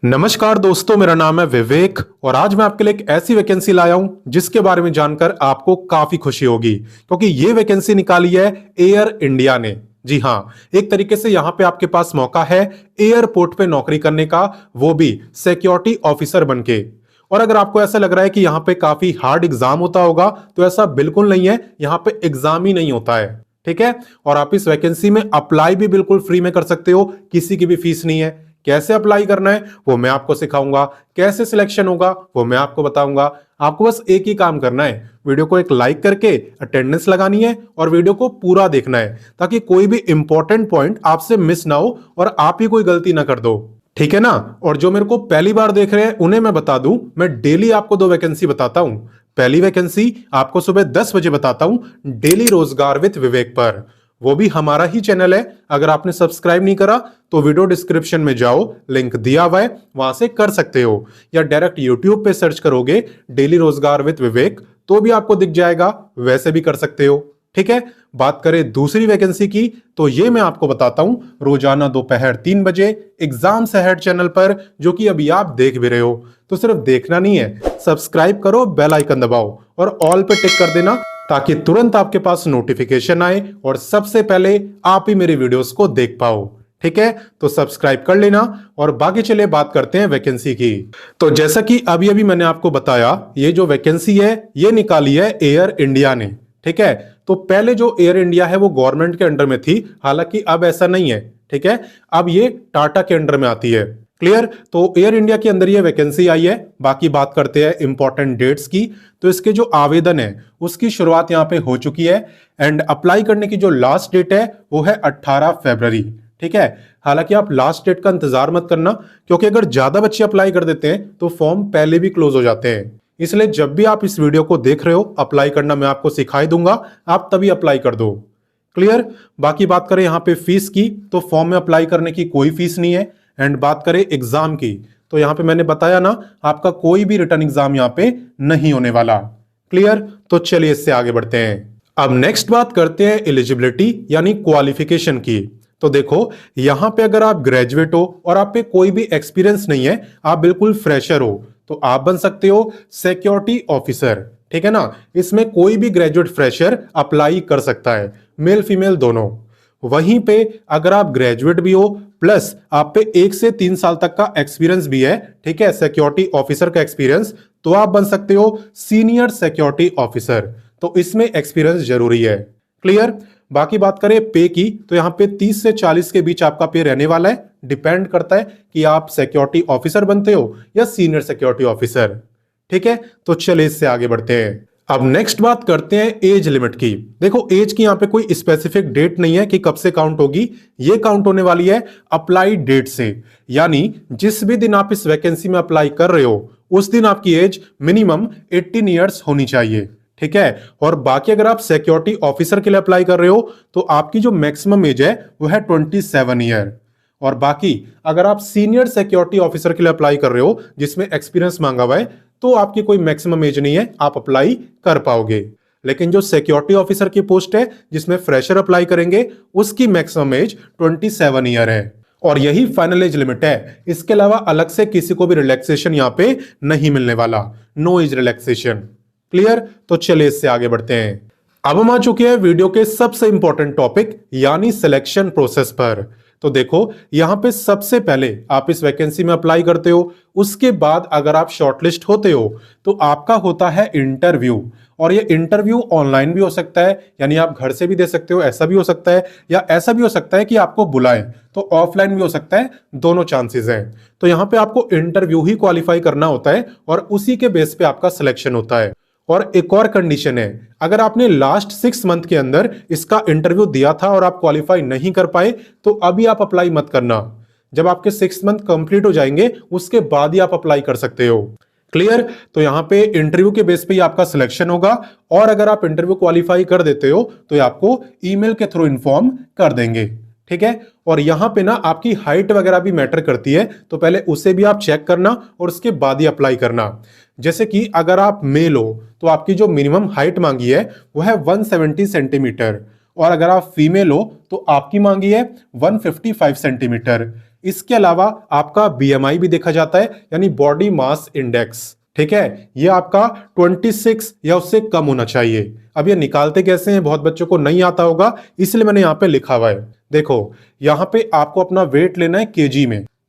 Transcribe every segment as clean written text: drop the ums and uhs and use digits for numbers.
नमस्कार दोस्तों, मेरा नाम है विवेक और आज मैं आपके लिए एक ऐसी वैकेंसी लाया हूं जिसके बारे में जानकर आपको काफी खुशी होगी क्योंकि ये वैकेंसी निकाली है एयर इंडिया ने। जी हां, एक तरीके से यहां पे आपके पास मौका है एयरपोर्ट पे नौकरी करने का, वो भी सिक्योरिटी ऑफिसर बनके। और अगर आपको ऐसा लग रहा है कि यहाँ पे काफी हार्ड एग्जाम होता होगा तो ऐसा बिल्कुल नहीं है। यहाँ पे एग्जाम ही नहीं होता है, ठीक है। और आप इस वैकेंसी में अप्लाई भी बिल्कुल फ्री में कर सकते हो, किसी की भी फीस नहीं है। कैसे अप्लाई करना है वो मैं आपको सिखाऊंगा, कैसे सिलेक्शन होगा वो मैं आपको बताऊंगा। आपको बस एक ही काम करना है, वीडियो को एक लाइक करके अटेंडेंस लगानी है और वीडियो को पूरा देखना है ताकि कोई भी इंपॉर्टेंट पॉइंट आपसे मिस ना हो और आप ही कोई गलती ना कर दो, ठीक है ना। और जो मेरे को पहली बार देख रहे हैं उन्हें मैं बता दूं, मैं डेली आपको 2 वैकेंसी बताता हूं। पहली वैकेंसी आपको सुबह 10 बजे बताता हूं डेली रोजगार विद विवेक पर, वो भी हमारा ही चैनल है। अगर आपने सब्सक्राइब नहीं करा तो वीडियो डिस्क्रिप्शन में जाओ, लिंक दिया हुआ है, वहां से कर सकते हो। या डायरेक्ट यूट्यूब पे सर्च करोगे डेली रोजगार विद विवेक तो भी आपको दिख जाएगा, वैसे भी कर सकते हो, ठीक है। बात करें दूसरी वैकेंसी की तो ये मैं आपको बताता हूं रोजाना दोपहर 3 बजे एग्जाम से हेड चैनल पर, जो कि अभी आप देख भी रहे हो। तो सिर्फ देखना नहीं है, सब्सक्राइब करो, बेल आइकन दबाओ और ऑल पे टिक कर देना ताकि तुरंत आपके पास नोटिफिकेशन आए और सबसे पहले आप ही मेरी वीडियोस को देख पाओ, ठीक है। तो सब्सक्राइब कर लेना और बाकी चले बात करते हैं वैकेंसी की। तो जैसा कि अभी अभी मैंने आपको बताया, ये जो वैकेंसी है ये निकाली है एयर इंडिया ने, ठीक है। तो पहले जो एयर इंडिया है वो गवर्नमेंट के अंडर में थी, हालांकि अब ऐसा नहीं है, ठीक है। अब ये टाटा के अंडर में आती है, क्लियर। तो एयर इंडिया के अंदर ये वैकेंसी आई है। बाकी बात करते हैं इंपॉर्टेंट डेट्स की। तो इसके जो आवेदन है उसकी शुरुआत यहां पे हो चुकी है एंड अप्लाई करने की जो लास्ट डेट है वो है 18 फरवरी, ठीक है। हालांकि आप लास्ट डेट का इंतजार मत करना क्योंकि अगर ज्यादा बच्चे अप्लाई कर देते हैं तो फॉर्म पहले भी क्लोज हो जाते हैं। इसलिए जब भी आप इस वीडियो को देख रहे हो अप्लाई करना मैं आपको सिखाई दूंगा, आप तभी अप्लाई कर दो, क्लियर। बाकी बात करें यहाँ पे फीस की तो फॉर्म में अप्लाई करने की कोई फीस नहीं है। एंड बात करें एग्जाम की तो यहां पे मैंने बताया ना, आपका कोई भी रिटर्न एग्जाम यहां पे नहीं होने वाला, क्लियर। तो चलिए इससे आगे बढ़ते हैं। अब नेक्स्ट बात करते हैं एलिजिबिलिटी यानी क्वालिफिकेशन की। तो देखो यहां पे अगर आप ग्रेजुएट हो और आप पे कोई भी एक्सपीरियंस नहीं है, आप बिल्कुल फ्रेशर हो, तो आप बन सकते हो सिक्योरिटी ऑफिसर, ठीक है ना। इसमें कोई भी ग्रेजुएट फ्रेशर अप्लाई कर सकता है, मेल फीमेल दोनों। वहीं पे अगर आप ग्रेजुएट भी हो प्लस आप पे 1 से 3 साल तक का एक्सपीरियंस भी है, ठीक है, सिक्योरिटी ऑफिसर का एक्सपीरियंस, तो आप बन सकते हो सीनियर सिक्योरिटी ऑफिसर। तो इसमें एक्सपीरियंस जरूरी है, क्लियर। बाकी बात करें पे की तो यहां पे 30 से 40 के बीच आपका पे रहने वाला है। डिपेंड करता है कि आप सिक्योरिटी ऑफिसर बनते हो या सीनियर सिक्योरिटी ऑफिसर, ठीक है। तो चलिए इससे आगे बढ़ते हैं। अब नेक्स्ट बात करते हैं एज लिमिट की। देखो एज की यहां पे कोई स्पेसिफिक डेट नहीं है कि कब से काउंट होगी, ये काउंट होने वाली है अप्लाई डेट से। यानी जिस भी दिन आप इस वैकेंसी में अप्लाई कर रहे हो उस दिन आपकी एज मिनिमम 18 ईयर्स होनी चाहिए, ठीक है। और बाकी अगर आप सिक्योरिटी ऑफिसर के लिए अप्लाई कर रहे हो तो आपकी जो मैक्सिमम एज है वो है 27 ईयर। और बाकी अगर आप सीनियर सिक्योरिटी ऑफिसर के लिए अप्लाई कर रहे हो जिसमें एक्सपीरियंस मांगा हुआ है तो आपकी कोई मैक्सिमम एज नहीं है, आप अप्लाई कर पाओगे। लेकिन जो सिक्योरिटी ऑफिसर की पोस्ट है जिसमें फ्रेशर अप्लाई करेंगे उसकी मैक्सिमम एज 27 ईयर है और यही फाइनल एज लिमिट है। इसके अलावा अलग से किसी को भी रिलैक्सेशन यहां पे नहीं मिलने वाला, नो एज रिलैक्सेशन, क्लियर। तो चलिए इससे आगे बढ़ते हैं। अब हम आ चुके हैं वीडियो के सबसे इंपॉर्टेंट टॉपिक यानी सिलेक्शन प्रोसेस पर। तो देखो यहां पे सबसे पहले आप इस वैकेंसी में अप्लाई करते हो, उसके बाद अगर आप शॉर्टलिस्ट होते हो तो आपका होता है इंटरव्यू। और ये इंटरव्यू ऑनलाइन भी हो सकता है, यानी आप घर से भी दे सकते हो, ऐसा भी हो सकता है, या ऐसा भी हो सकता है कि आपको बुलाएं तो ऑफलाइन भी हो सकता है, दोनों चांसेस हैं। तो यहां पे आपको इंटरव्यू ही क्वालिफाई करना होता है और उसी के बेस पे आपका सिलेक्शन होता है। और एक और कंडीशन है, अगर आपने लास्ट 6 मंथ के अंदर इसका इंटरव्यू दिया था और आप क्वालिफाई नहीं कर पाए तो अभी आप अप्लाई मत करना। जब आपके 6 मंथ कंप्लीट हो जाएंगे उसके बाद ही आप अप्लाई कर सकते हो, क्लियर। तो यहां पे इंटरव्यू के बेस पे ही आपका सिलेक्शन होगा और अगर आप इंटरव्यू क्वालिफाई कर देते हो तो ये आपको ईमेल के थ्रू इन्फॉर्म कर देंगे, ठीक है। और यहां पे ना आपकी हाइट वगैरह भी मैटर करती है, तो पहले उसे भी आप चेक करना और उसके बाद ही अप्लाई करना। जैसे कि अगर आप मेल हो तो आपकी जो मिनिमम हाइट मांगी है वो है 170 सेंटीमीटर और अगर आप फीमेल हो तो आपकी मांगी है 155 सेंटीमीटर। इसके अलावा आपका बीएमआई भी देखा जाता है, यानी बॉडी मास इंडेक्स। ठीक है, ये आपका 26 या उससे कम होना चाहिए। अब ये निकालते कैसे हैं, बहुत बच्चों को नहीं आता होगा, इसलिए मैंने यहाँ पे लिखा हुआ है। देखो, यहाँ पे आपको अपना वेट लेना है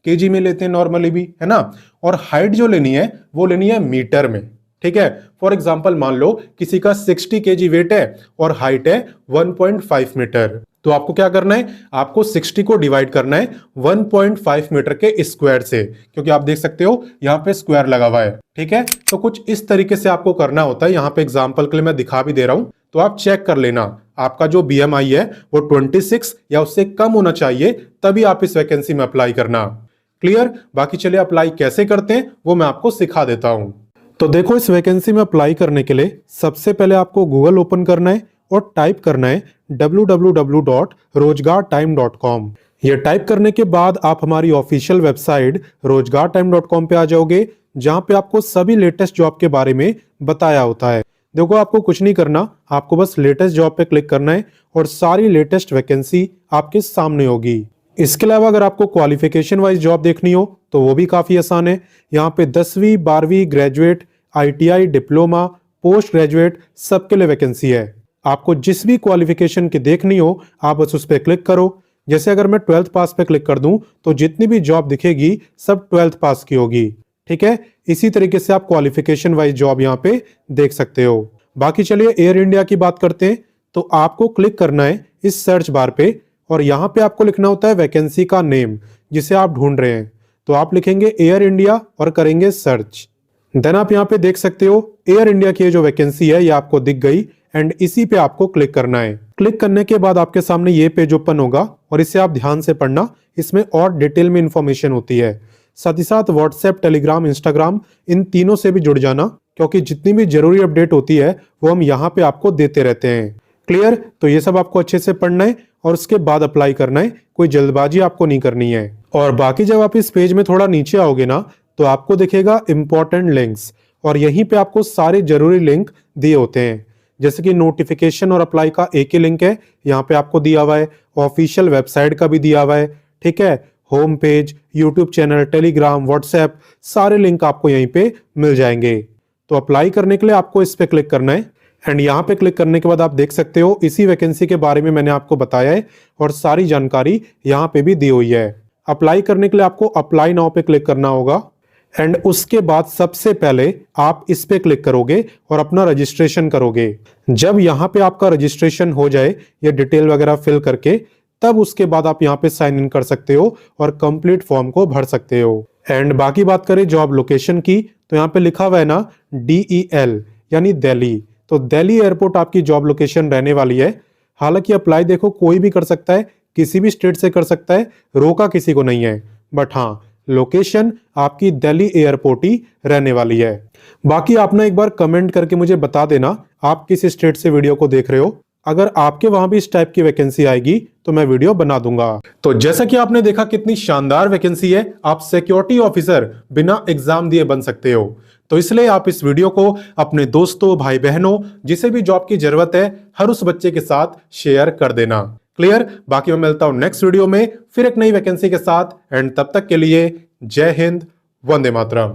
केजी में लेते हैं नॉर्मली भी, है ना। और हाइट जो लेनी है वो लेनी है मीटर में। ठीक है, फॉर एग्जाम्पल मान लो किसी का 60 केजी वेट है और हाइट है 1.5 मीटर, तो आपको क्या करना है, आपको 60 को डिवाइड करना है 1.5 मीटर के स्क्वायर से, क्योंकि आप देख सकते हो यहाँ पे स्क्वायर लगा हुआ है। ठीक है, तो कुछ इस तरीके से आपको करना होता है। यहाँ पे एग्जाम्पल के लिए मैं दिखा भी दे रहा हूं, तो आप चेक कर लेना आपका जो बीएमआई है वो 26 या उससे कम होना चाहिए, तभी आप इस वैकेंसी में अप्लाई करना। क्लियर? बाकी चलिए अप्लाई कैसे करते हैं वो मैं आपको सिखा देता हूं। तो देखो, इस वैकेंसी में अप्लाई करने के लिए सबसे पहले आपको गूगल ओपन करना है और टाइप करना है www.rozgartime.com। ये टाइप करने के बाद आप हमारी ऑफिशियल वेबसाइट rozgartime.com पे आ जाओगे, जहां पे आपको सभी लेटेस्ट जॉब के बारे में बताया होता है। देखो, आपको कुछ नहीं करना, आपको बस लेटेस्ट जॉब पे क्लिक करना है और सारी लेटेस्ट वैकेंसी आपके सामने होगी। इसके अलावा अगर आपको क्वालिफिकेशन वाइज जॉब देखनी हो तो वो भी काफी आसान है। यहाँ पे 10वीं 12वीं graduate, ITI, diploma, post graduate सबके लिए वैकेंसी है। आपको जिस भी क्वालिफिकेशन की देखनी हो आप बस उस पर क्लिक करो। जैसे अगर मैं 12th पास पे क्लिक कर दूं तो जितनी भी जॉब दिखेगी सब 12th पास की होगी। ठीक है, इसी तरीके से आप क्वालिफिकेशन वाइज जॉब यहाँ पे देख सकते हो। बाकी चलिए एयर इंडिया की बात करते हैं। तो आपको क्लिक करना है इस सर्च बार पे और यहाँ पे आपको लिखना होता है वैकेंसी का नेम जिसे आप ढूंढ रहे हैं। तो आप लिखेंगे एयर इंडिया और करेंगे सर्च। देन आप यहाँ पे देख सकते हो एयर इंडिया की जो वैकेंसी है ये आपको दिख गई एंड इसी पे आपको क्लिक करना है। क्लिक करने के बाद आपके सामने ये पेज ओपन होगा और इसे आप ध्यान से पढ़ना, इसमें और डिटेल में इंफॉर्मेशन होती है। साथ ही साथ व्हाट्सएप, टेलीग्राम, इंस्टाग्राम इन तीनों से भी जुड़ जाना, क्योंकि जितनी भी जरूरी अपडेट होती है वो हम यहाँ पे आपको देते रहते हैं। क्लियर? तो ये सब आपको अच्छे से पढ़ना है और उसके बाद अप्लाई करना है, कोई जल्दबाजी आपको नहीं करनी है। और बाकी जब आप इस पेज में थोड़ा नीचे आओगे ना तो आपको दिखेगा इंपॉर्टेंट लिंक्स, और यहीं पे आपको सारे जरूरी लिंक दिए होते हैं। जैसे कि नोटिफिकेशन और अप्लाई का एक ही लिंक है, यहाँ पे आपको दिया हुआ है। ऑफिशियल वेबसाइट का भी दिया हुआ है। ठीक है, home page, YouTube channel, Telegram, WhatsApp, सारे लिंक आपको यहीं पे मिल जाएंगे। तो अप्लाई करने के लिए आपको इस पे क्लिक करना है एंड यहाँ पे क्लिक करने के बाद आप देख सकते हो इसी वैकेंसी के बारे में मैंने आपको बताया है और सारी जानकारी यहाँ पे भी दी हुई है। अप्लाई करने के लिए आपको अप्लाई नाउ पे क्लिक करना होगा एंड उसके बाद सबसे पहले आप इस पे क्लिक करोगे और अपना रजिस्ट्रेशन करोगे। जब यहाँ पे आपका रजिस्ट्रेशन हो जाए ये डिटेल वगैरह फिल करके, तब उसके बाद आप यहाँ पे साइन इन कर सकते हो और कंप्लीट फॉर्म को भर सकते हो। एंड बाकी बात करें जॉब लोकेशन की, तो यहाँ पे लिखा हुआ है ना DEL यानी दिल्ली, तो दिल्ली एयरपोर्ट आपकी जॉब लोकेशन रहने वाली है। हालांकि अप्लाई देखो कोई भी कर सकता है, किसी भी स्टेट से कर सकता है, रोका किसी को नहीं है, बट हाँ लोकेशन आपकी दिल्ली एयरपोर्ट ही रहने वाली है। बाकी आप ना एक बार कमेंट करके मुझे बता देना आप किस स्टेट से वीडियो को देख रहे हो। अगर आपके वहां भी इस टाइप की वैकेंसी आएगी तो मैं वीडियो बना दूंगा। तो जैसा कि आपने देखा कितनी शानदार वैकेंसी है, आप सिक्योरिटी ऑफिसर बिना एग्जाम दिए बन सकते हो। तो इसलिए आप इस वीडियो को अपने दोस्तों, भाई बहनों, जिसे भी जॉब की जरूरत है, हर उस बच्चे के साथ शेयर कर देना। क्लियर? बाकी मैं मिलता हूं नेक्स्ट वीडियो में फिर एक नई वैकेंसी के साथ, एंड तब तक के लिए जय हिंद, वंदे मातरम।